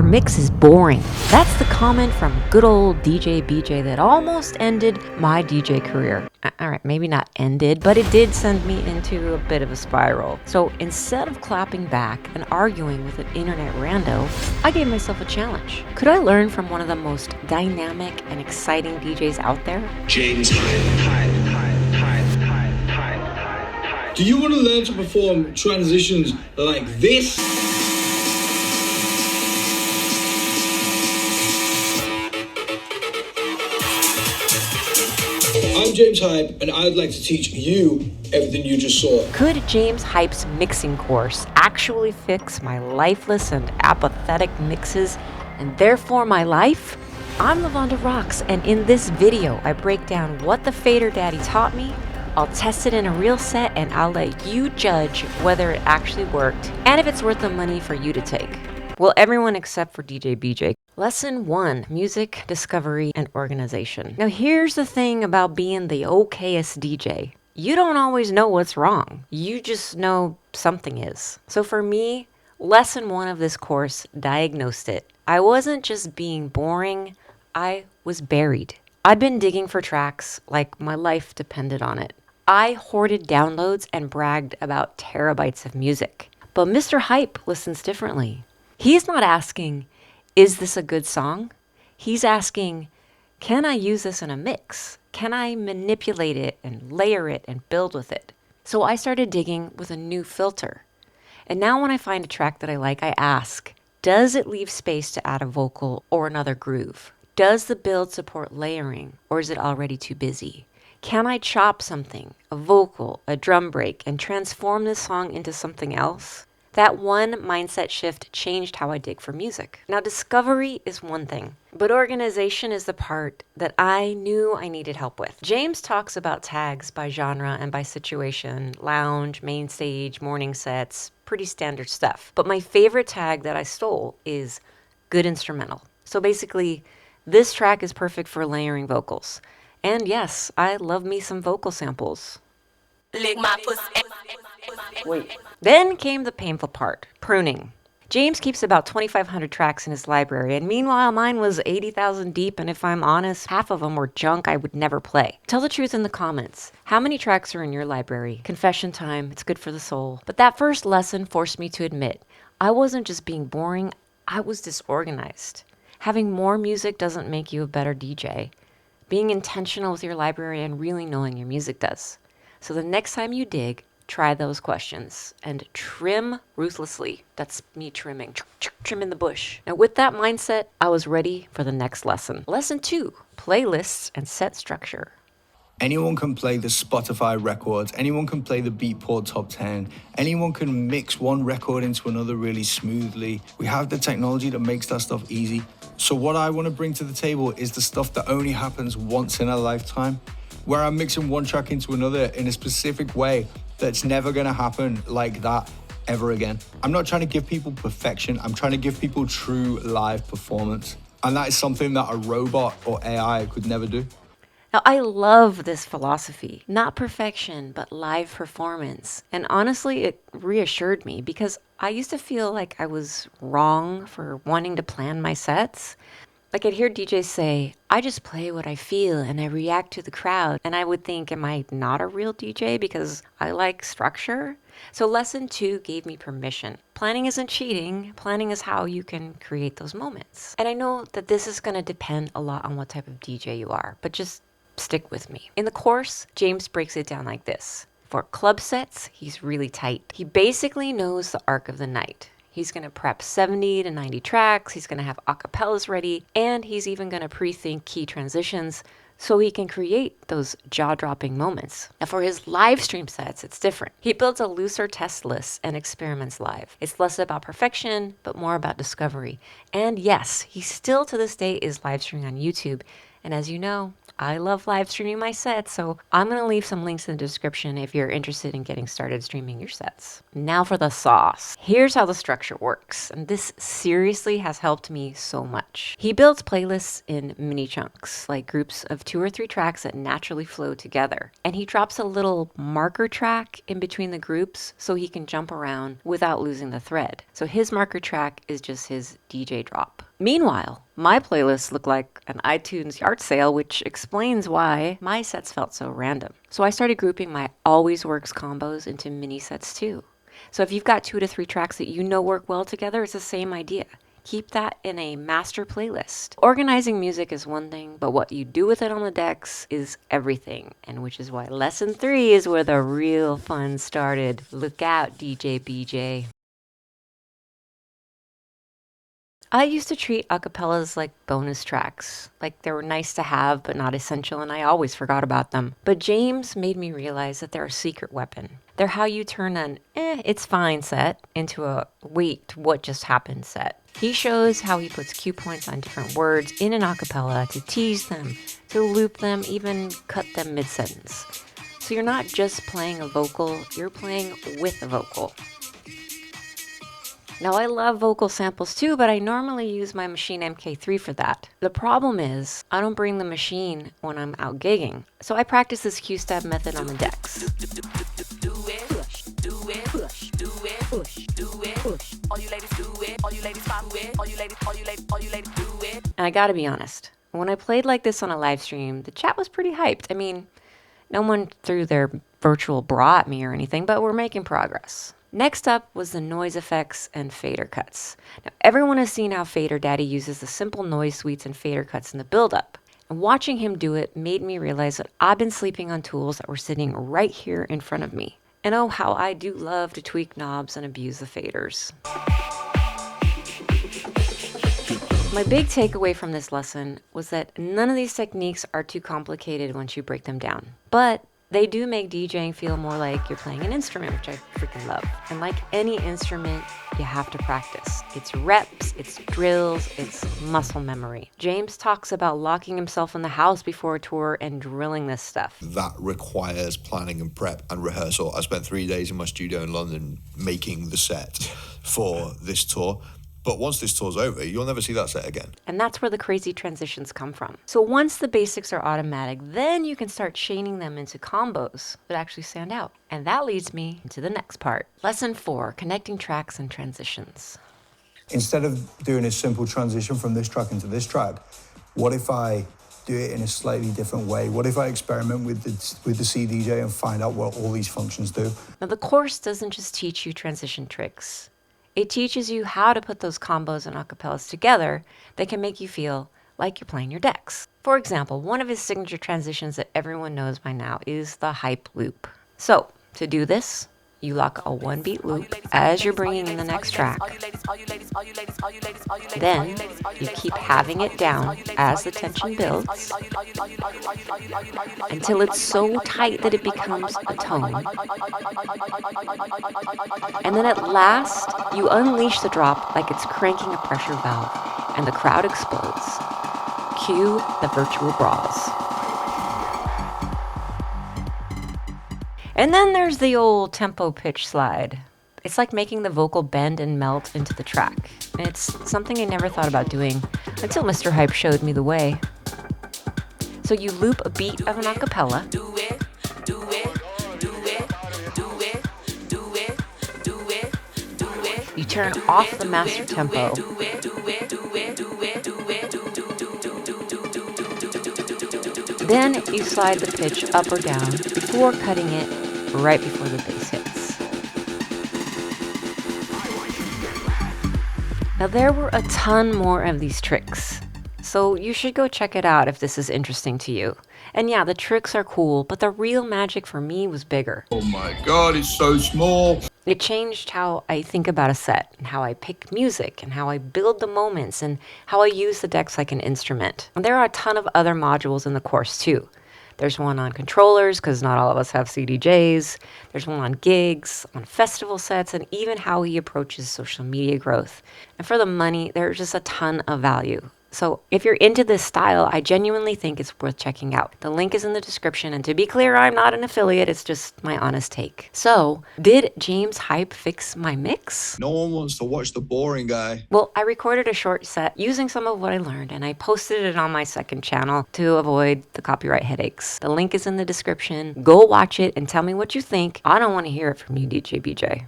mix is boring. That's the comment from good old DJ BJ that almost ended my DJ career. Alright, maybe not ended, but it did send me into a bit of a spiral. So instead of clapping back and arguing with an internet rando, I gave myself a challenge. Could I learn from one of the most dynamic and exciting DJs out there? James Hype. Do you want to learn to perform transitions like this? I'm James Hype, and I'd like to teach you everything you just saw. Could James Hype's mixing course actually fix my lifeless and apathetic mixes, and therefore my life? I'm Lavonda Rocks, and in this video, I break down what the Fader Daddy taught me. I'll test it in a real set, and I'll let you judge whether it actually worked, and if it's worth the money for you to take. Well, everyone except for DJ BJ. Lesson 1, music, discovery, and organization. Now here's the thing about being the okayest DJ. You don't always know what's wrong. You just know something is. So for me, lesson 1 of this course diagnosed it. I wasn't just being boring, I was buried. I'd been digging for tracks like my life depended on it. I hoarded downloads and bragged about terabytes of music. But Mr. Hype listens differently. He's not asking, is this a good song? He's asking, can I use this in a mix? Can I manipulate it and layer it and build with it? So I started digging with a new filter. And now when I find a track that I like, I ask, does it leave space to add a vocal or another groove? Does the build support layering, or is it already too busy? Can I chop something, a vocal, a drum break, and transform this song into something else? That one mindset shift changed how I dig for music. Now, discovery is one thing, but organization is the part that I knew I needed help with. James talks about tags by genre and by situation, lounge, main stage, morning sets, pretty standard stuff. But my favorite tag that I stole is good instrumental. So basically, this track is perfect for layering vocals. And yes, I love me some vocal samples. Wait. Then came the painful part, pruning. James keeps about 2,500 tracks in his library, and meanwhile mine was 80,000 deep, and if I'm honest, half of them were junk I would never play. Tell the truth in the comments. How many tracks are in your library? Confession time, it's good for the soul. But that first lesson forced me to admit, I wasn't just being boring, I was disorganized. Having more music doesn't make you a better DJ. Being intentional with your library and really knowing your music does. So the next time you dig, try those questions and trim ruthlessly. That's me trimming, trimming the bush. Now with that mindset, I was ready for the next lesson. Lesson 2, playlists and set structure. Anyone can play the Spotify records, anyone can play the Beatport Top 10, anyone can mix one record into another really smoothly. We have the technology that makes that stuff easy. So what I want to bring to the table is the stuff that only happens once in a lifetime, where I'm mixing one track into another in a specific way that's never going to happen like that ever again. I'm not trying to give people perfection, I'm trying to give people true live performance. And that is something that a robot or AI could never do. Now, I love this philosophy. Not perfection, but live performance. And honestly, it reassured me because I used to feel like I was wrong for wanting to plan my sets. Like I'd hear DJs say, I just play what I feel and I react to the crowd. And I would think, am I not a real DJ because I like structure? So lesson 2 gave me permission. Planning isn't cheating. Planning is how you can create those moments. And I know that this is going to depend a lot on what type of DJ you are, but just stick with me. In the course, James breaks it down like this. For club sets, he's really tight. He basically knows the arc of the night. He's going to prep 70 to 90 tracks, he's going to have acapellas ready, and he's even going to pre-think key transitions so he can create those jaw-dropping moments. Now for his live stream sets, it's different. He builds a looser test list and experiments live. It's less about perfection, but more about discovery. And yes, he still to this day is live streaming on YouTube. And as you know, I love live streaming my sets, so I'm going to leave some links in the description if you're interested in getting started streaming your sets. Now for the sauce. Here's how the structure works, and this seriously has helped me so much. He builds playlists in mini chunks, like groups of 2 or 3 tracks that naturally flow together. And he drops a little marker track in between the groups so he can jump around without losing the thread. So his marker track is just his DJ drop. Meanwhile, my playlists look like an iTunes yard sale, which explains why my sets felt so random. So I started grouping my Always Works combos into mini sets too. So if you've got 2 to 3 tracks that you know work well together, it's the same idea. Keep that in a master playlist. Organizing music is one thing, but what you do with it on the decks is everything, and which is why lesson 3 is where the real fun started. Look out, DJ BJ. I used to treat acapellas like bonus tracks, like they were nice to have but not essential, and I always forgot about them. But James made me realize that they're a secret weapon. They're how you turn an it's fine set into a wait, what just happened set. He shows how he puts cue points on different words in an acapella to tease them, to loop them, even cut them mid-sentence. So you're not just playing a vocal, you're playing with a vocal. Now, I love vocal samples too, but I normally use my Machine MK3 for that. The problem is, I don't bring the machine when I'm out gigging. So I practice this Q-stab method on the decks. And I gotta be honest, when I played like this on a live stream, the chat was pretty hyped. I mean, no one threw their virtual bra at me or anything, but we're making progress. Next up was the noise effects and fader cuts. Now, everyone has seen how Fader Daddy uses the simple noise suites and fader cuts in the build-up. And watching him do it made me realize that I've been sleeping on tools that were sitting right here in front of me. And oh, how I do love to tweak knobs and abuse the faders. My big takeaway from this lesson was that none of these techniques are too complicated once you break them down. But they do make DJing feel more like you're playing an instrument, which I freaking love. And like any instrument, you have to practice. It's reps, it's drills, it's muscle memory. James talks about locking himself in the house before a tour and drilling this stuff. That requires planning and prep and rehearsal. I spent 3 days in my studio in London making the set for this tour. But once this tour's over, you'll never see that set again. And that's where the crazy transitions come from. So once the basics are automatic, then you can start chaining them into combos that actually stand out. And that leads me into the next part. Lesson 4, connecting tracks and transitions. Instead of doing a simple transition from this track into this track, what if I do it in a slightly different way? What if I experiment with the CDJ and find out what all these functions do? Now the course doesn't just teach you transition tricks. It teaches you how to put those combos and acapellas together that can make you feel like you're playing your decks. For example, one of his signature transitions that everyone knows by now is the hype loop. So, to do this, you lock a 1-beat loop as you're bringing in the next track. Then, you keep having it down as the tension builds until it's so tight that it becomes a tone. And then at last, you unleash the drop like it's cranking a pressure valve, and the crowd explodes. Cue the virtual brawls. And then there's the old tempo pitch slide. It's like making the vocal bend and melt into the track. And it's something I never thought about doing until Mr. Hype showed me the way. So you loop a beat of an acapella. You turn off the master tempo. Then you slide the pitch up or down before cutting it right before the bass hits. Now there were a ton more of these tricks, so you should go check it out if this is interesting to you. And yeah, the tricks are cool, but the real magic for me was bigger. Oh my God, it's so small. It changed how I think about a set, and how I pick music, and how I build the moments, and how I use the decks like an instrument. And there are a ton of other modules in the course too. There's one on controllers, because not all of us have CDJs. There's one on gigs, on festival sets, and even how he approaches social media growth. And for the money, there's just a ton of value. So if you're into this style, I genuinely think it's worth checking out. The link is in the description, and to be clear, I'm not an affiliate, it's just my honest take. So, did James Hype fix my mix? No one wants to watch the boring guy. Well, I recorded a short set using some of what I learned, and I posted it on my second channel to avoid the copyright headaches. The link is in the description. Go watch it and tell me what you think. I don't want to hear it from you, DJ BJ.